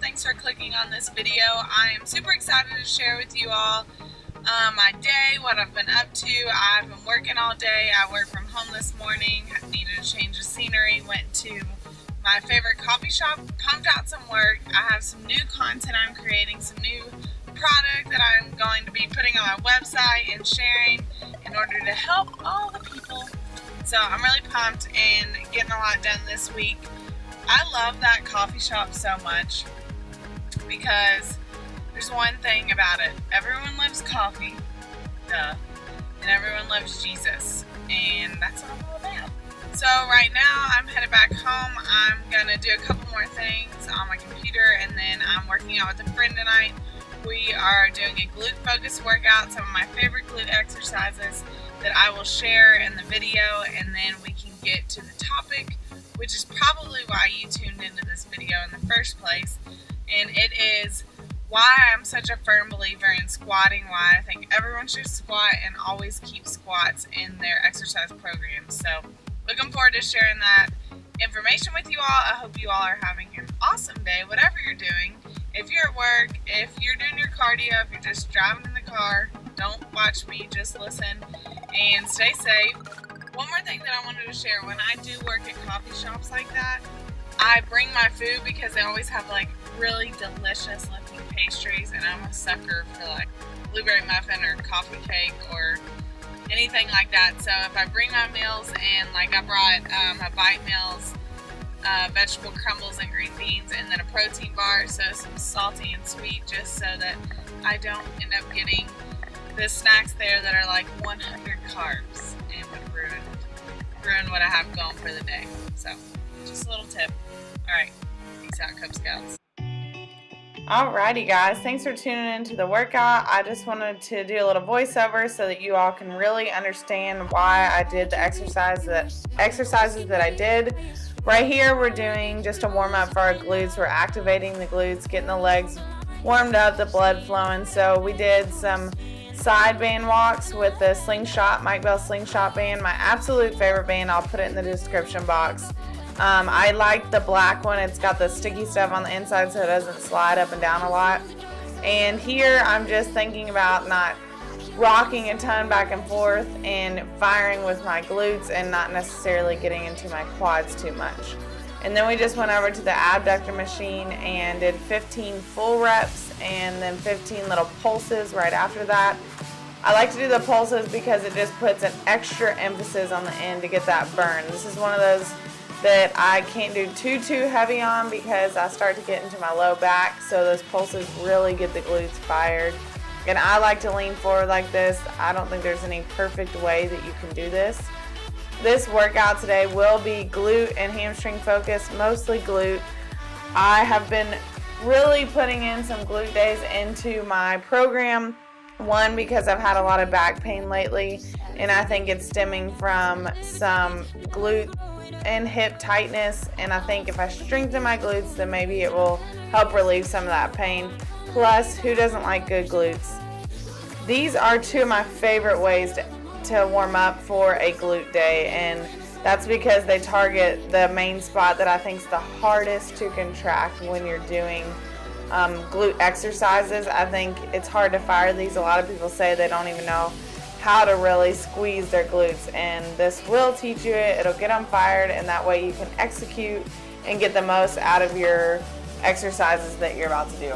Thanks for clicking on this video. I am super excited to share with you all my day, what I've been up to. I've been working all day. I worked from home this morning, needed a change of scenery, went to my favorite coffee shop, pumped out some work. I have some new content I'm creating, some new product that I'm going to be putting on my website and sharing in order to help all the people. So I'm really pumped and getting a lot done this week. I love that coffee shop so much because there's one thing about it. Everyone loves coffee, duh, and everyone loves Jesus, and that's what I'm all about. So right now I'm headed back home. I'm gonna do a couple more things on my computer, and then I'm working out with a friend tonight. We are doing a glute focus workout, some of my favorite glute exercises that I will share in the video, and then we can get to the topic, which is probably why you tuned into this video in the first place. And it is why I'm such a firm believer in squatting, why I think everyone should squat and always keep squats in their exercise programs. So looking forward to sharing that information with you all. I hope you all are having an awesome day, whatever you're doing. If you're at work, if you're doing your cardio, if you're just driving in the car, don't watch me, just listen and stay safe. One more thing that I wanted to share, when I do work at coffee shops like that, I bring my food because they always have like really delicious looking pastries, and I'm a sucker for like blueberry muffin or coffee cake or anything like that. So if I bring my meals, and like I brought my bite meals, vegetable crumbles and green beans, and then a protein bar, so some salty and sweet, just so that I don't end up getting the snacks there that are like 100 carbs and would ruin what I have going for the day. So just a little tip. Alright, peace out, Cub Scouts. Alrighty guys, thanks for tuning into the workout. I just wanted to do a little voiceover so that you all can really understand why I did the exercises that I did. Right here we're doing just a warm up for our glutes. We're activating the glutes, getting the legs warmed up, the blood flowing. So we did some side band walks with the slingshot, Mike Bell slingshot band, my absolute favorite band. I'll put it in the description box. I like the black one. It's got the sticky stuff on the inside so it doesn't slide up and down a lot. And here I'm just thinking about not rocking a ton back and forth and firing with my glutes and not necessarily getting into my quads too much. And then we just went over to the abductor machine and did 15 full reps and then 15 little pulses right after that. I like to do the pulses because it just puts an extra emphasis on the end to get that burn. This is one of those that I can't do too heavy on because I start to get into my low back, so those pulses really get the glutes fired. And I like to lean forward like this. I don't think there's any perfect way that you can do this. This workout today will be glute and hamstring focused, mostly glute. I have been really putting in some glute days into my program. One, because I've had a lot of back pain lately, and I think it's stemming from some glute and hip tightness, and I think if I strengthen my glutes, then maybe it will help relieve some of that pain. Plus, who doesn't like good glutes? These are two of my favorite ways to warm up for a glute day, and that's because they target the main spot that I think is the hardest to contract when you're doing glute exercises. I think it's hard to fire these. A lot of people say they don't even know how to really squeeze their glutes, and this will teach you it. It'll get them fired, and that way you can execute and get the most out of your exercises that you're about to do.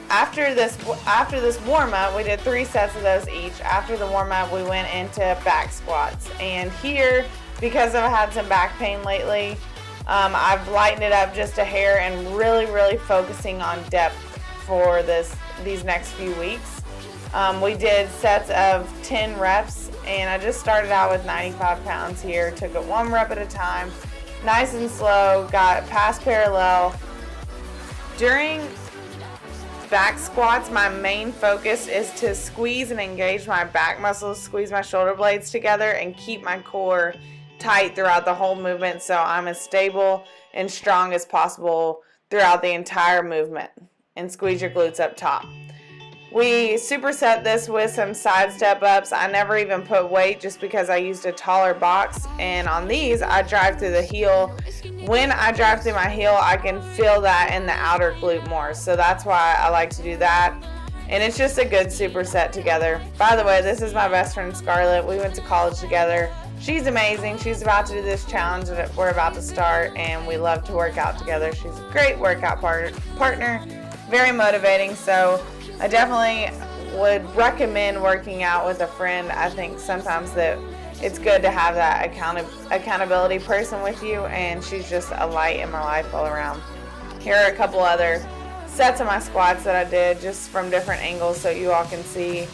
After this warm-up, we did 3 sets of those each. After the warm-up, we went into back squats. And here, because I've had some back pain lately, I've lightened it up just a hair and really focusing on depth for these next few weeks. We did sets of 10 reps, and I just started out with 95 pounds here. Took it 1 rep at a time, nice and slow, got past parallel, During back squats, my main focus is to squeeze and engage my back muscles, squeeze my shoulder blades together, and keep my core tight throughout the whole movement so I'm as stable and strong as possible throughout the entire movement. And squeeze your glutes up top. We superset this with some side step ups. I never even put weight just because I used a taller box, and on these I drive through the heel. When I drive through my heel, I can feel that in the outer glute more, so that's why I like to do that. And it's just a good superset together. By the way, this is my best friend Scarlett. We went to college together. She's amazing. She's about to do this challenge that we're about to start, and we love to work out together. She's a great workout partner, very motivating, so I definitely would recommend working out with a friend. I think sometimes that it's good to have that accountability person with you, and she's just a light in my life all around. Here are a couple other sets of my squats that I did just from different angles so you all can see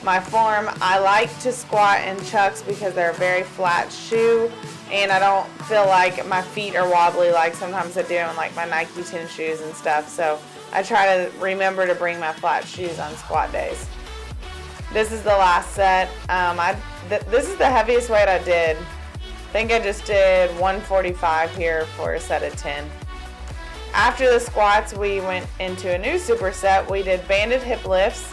my form. I like to squat in chucks because they're a very flat shoe, and I don't feel like my feet are wobbly like sometimes I do in like my Nike tennis shoes and stuff. So I try to remember to bring my flat shoes on squat days. This is the last set. This is the heaviest weight I did. I think I just did 145 here for a set of 10. After the squats, we went into a new superset. We did banded hip lifts.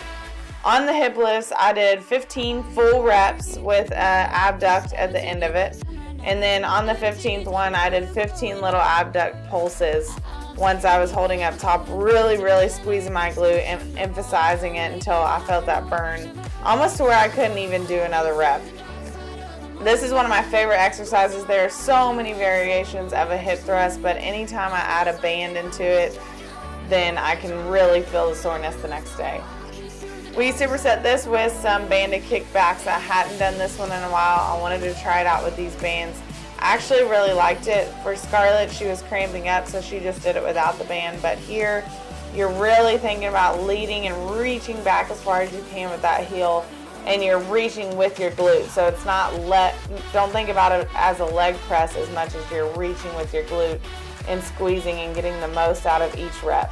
On the hip lifts, I did 15 full reps with abduct at the end of it. And then on the 15th one, I did 15 little abduct pulses once I was holding up top, really squeezing my glute and emphasizing it until I felt that burn, almost to where I couldn't even do another rep. This is one of my favorite exercises. There are so many variations of a hip thrust, but anytime I add a band into it, then I can really feel the soreness the next day. We superset this with some banded kickbacks. I hadn't done this one in a while. I wanted to try it out with these bands. I actually really liked it. For Scarlett, she was cramping up, so she just did it without the band. But here, you're really thinking about leading and reaching back as far as you can with that heel, and you're reaching with your glute. So it's not don't think about it as a leg press as much as you're reaching with your glute and squeezing and getting the most out of each rep.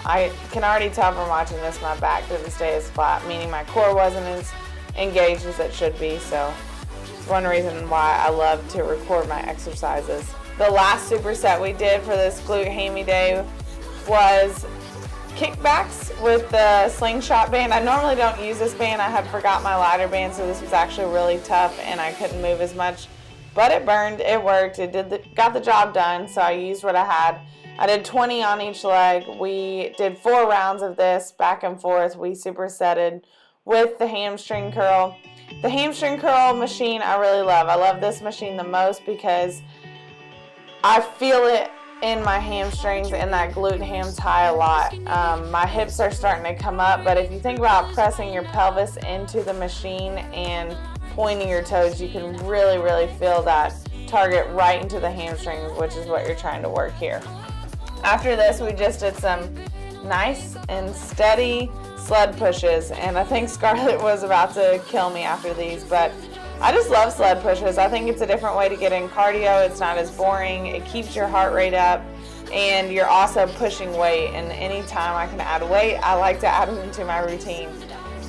I can already tell from watching this, my back didn't stay as flat, meaning my core wasn't as engaged as it should be. So it's one reason why I love to record my exercises. The last superset we did for this glute hammy day was kickbacks with the slingshot band. I normally don't use this band. I had forgot my lighter band, so this was actually really tough and I couldn't move as much. But it burned, it worked, got the job done, so I used what I had. I did 20 on each leg. We did 4 rounds of this back and forth. We supersetted with the hamstring curl. The hamstring curl machine I really love. I love this machine the most because I feel it in my hamstrings and that glute ham tie a lot. My hips are starting to come up, but if you think about pressing your pelvis into the machine and pointing your toes, you can really feel that target right into the hamstrings, which is what you're trying to work here. After this, we just did some nice and steady sled pushes, and I think Scarlett was about to kill me after these, but I just love sled pushes. I think it's a different way to get in cardio. It's not as boring. It keeps your heart rate up, and you're also pushing weight, and anytime I can add weight, I like to add it into my routine.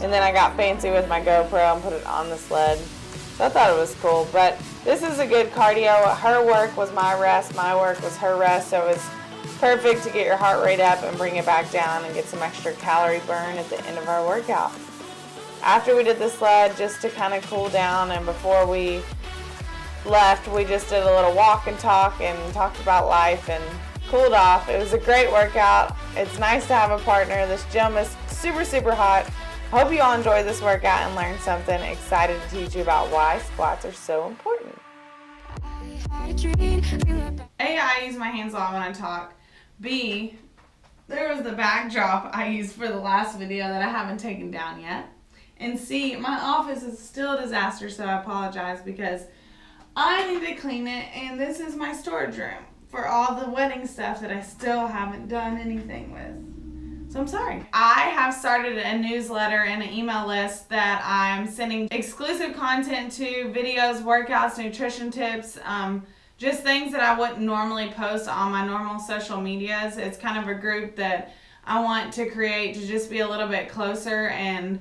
And then I got fancy with my GoPro and put it on the sled. So I thought it was cool, but this is a good cardio. Her work was my rest, my work was her rest, so it was perfect to get your heart rate up and bring it back down and get some extra calorie burn at the end of our workout. After we did the sled, just to kind of cool down, and before we left, we just did a little walk and talk and talked about life and cooled off. It was a great workout. It's nice to have a partner. This gym is super hot. Hope you all enjoyed this workout and learned something. Excited to teach you about why squats are so important. A, I use my hands a lot when I talk. B, there was the backdrop I used for the last video that I haven't taken down yet. And C, my office is still a disaster, so I apologize because I need to clean it, and this is my storage room for all the wedding stuff that I still haven't done anything with. So I'm sorry. I have started a newsletter and an email list that I'm sending exclusive content to, videos, workouts, nutrition tips, just things that I wouldn't normally post on my normal social medias. It's kind of a group that I want to create to just be a little bit closer and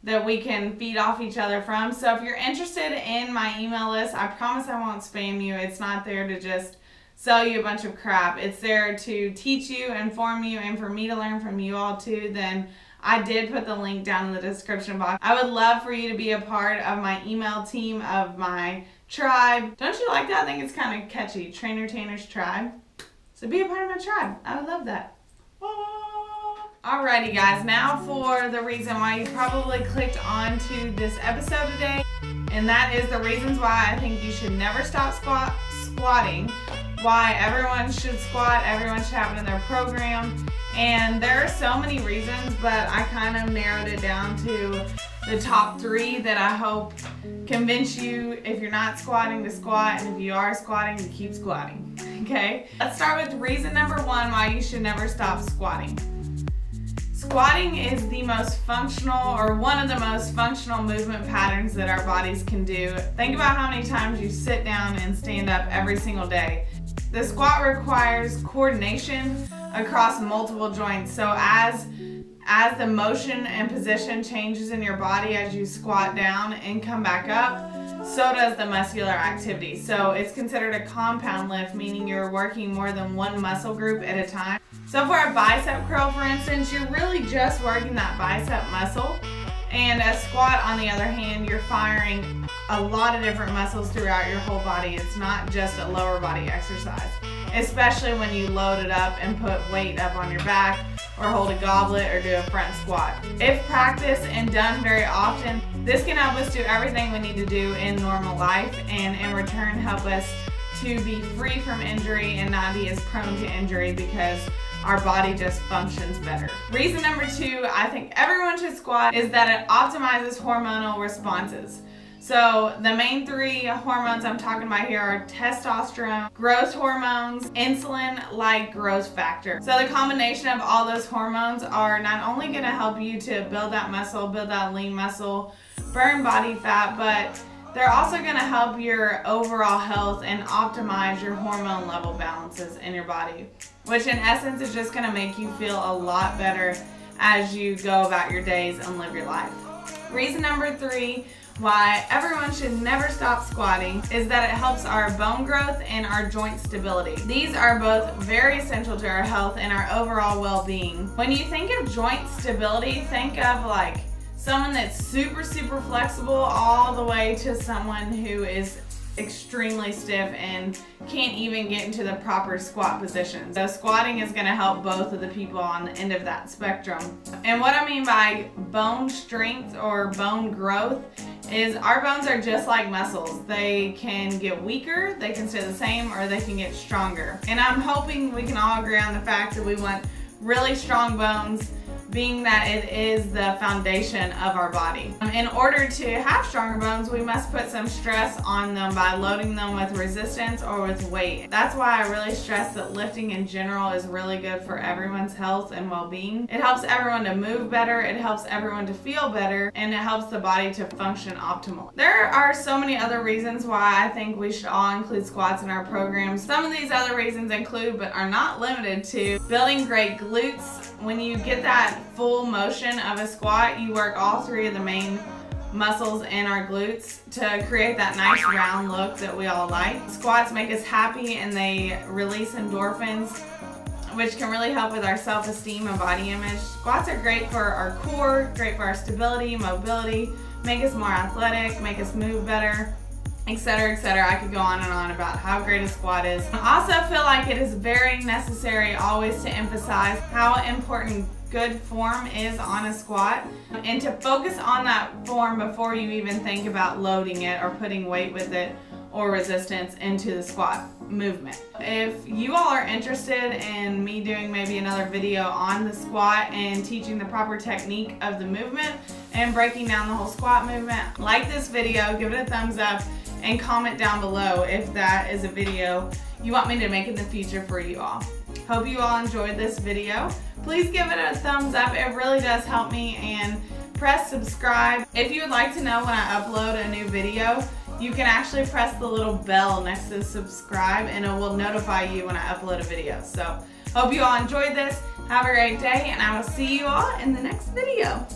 that we can feed off each other from. So if you're interested in my email list, I promise I won't spam you. It's not there to just sell you a bunch of crap. It's there to teach you, inform you, and for me to learn from you all too. Then I did put the link down in the description box. I would love for you to be a part of my email team, of my tribe. Don't you like that? I think it's kind of catchy. Trainer Tanner's tribe. So be a part of my tribe. I would love that. Alrighty guys, now for the reason why you probably clicked on to this episode today. And that is the reasons why I think you should never stop squatting. Why everyone should squat, everyone should have it in their program. And there are so many reasons, but I kind of narrowed it down to the top 3 that I hope convince you, if you're not squatting, to squat, and if you are squatting, to keep squatting. Okay? Let's start with reason number 1 why you should never stop squatting. Squatting is the most functional, or one of the most functional movement patterns that our bodies can do. Think about how many times you sit down and stand up every single day. The squat requires coordination across multiple joints. So as the motion and position changes in your body as you squat down and come back up, so does the muscular activity. So it's considered a compound lift, meaning you're working more than one muscle group at a time. So for a bicep curl, for instance, you're really just working that bicep muscle. And a squat, on the other hand, you're firing a lot of different muscles throughout your whole body. It's not just a lower body exercise, especially when you load it up and put weight up on your back, or hold a goblet, or do a front squat. If practiced and done very often, this can help us do everything we need to do in normal life, and in return help us to be free from injury and not be as prone to injury, because our body just functions better. Reason number 2, I think everyone should squat, is that it optimizes hormonal responses. So the main 3 hormones I'm talking about here are testosterone, growth hormones, insulin-like growth factor. So the combination of all those hormones are not only going to help you to build that muscle, build that lean muscle, burn body fat, but they're also going to help your overall health and optimize your hormone level balances in your body, which in essence is just going to make you feel a lot better as you go about your days and live your life. Reason number 3 why everyone should never stop squatting is that it helps our bone growth and our joint stability. These are both very essential to our health and our overall well-being. When you think of joint stability, think of like someone that's super flexible, all the way to someone who is extremely stiff and can't even get into the proper squat position. So squatting is going to help both of the people on the end of that spectrum. And what I mean by bone strength or bone growth is our bones are just like muscles. They can get weaker, they can stay the same, or they can get stronger. And I'm hoping we can all agree on the fact that we want really strong bones, being that it is the foundation of our body. In order to have stronger bones, we must put some stress on them by loading them with resistance or with weight. That's why I really stress that lifting in general is really good for everyone's health and well-being. It helps everyone to move better, it helps everyone to feel better, and it helps the body to function optimally. There are so many other reasons why I think we should all include squats in our programs. Some of these other reasons include, but are not limited to, building great glutes. When you get that full motion of a squat, you work all 3 of the main muscles in our glutes to create that nice round look that we all like. Squats make us happy and they release endorphins, which can really help with our self-esteem and body image. Squats are great for our core, great for our stability, mobility, make us more athletic, make us move better, etc., etc. I could go on and on about how great a squat is. I also feel like it is very necessary always to emphasize how important good form is on a squat, and to focus on that form before you even think about loading it or putting weight with it or resistance into the squat movement. If you all are interested in me doing maybe another video on the squat and teaching the proper technique of the movement and breaking down the whole squat movement, like this video, give it a thumbs up, and comment down below if that is a video you want me to make in the future for you all. Hope you all enjoyed this video. Please give it a thumbs up, it really does help me, and press subscribe. If you would like to know when I upload a new video, you can actually press the little bell next to subscribe and it will notify you when I upload a video. So hope you all enjoyed this. Have a great day and I will see you all in the next video.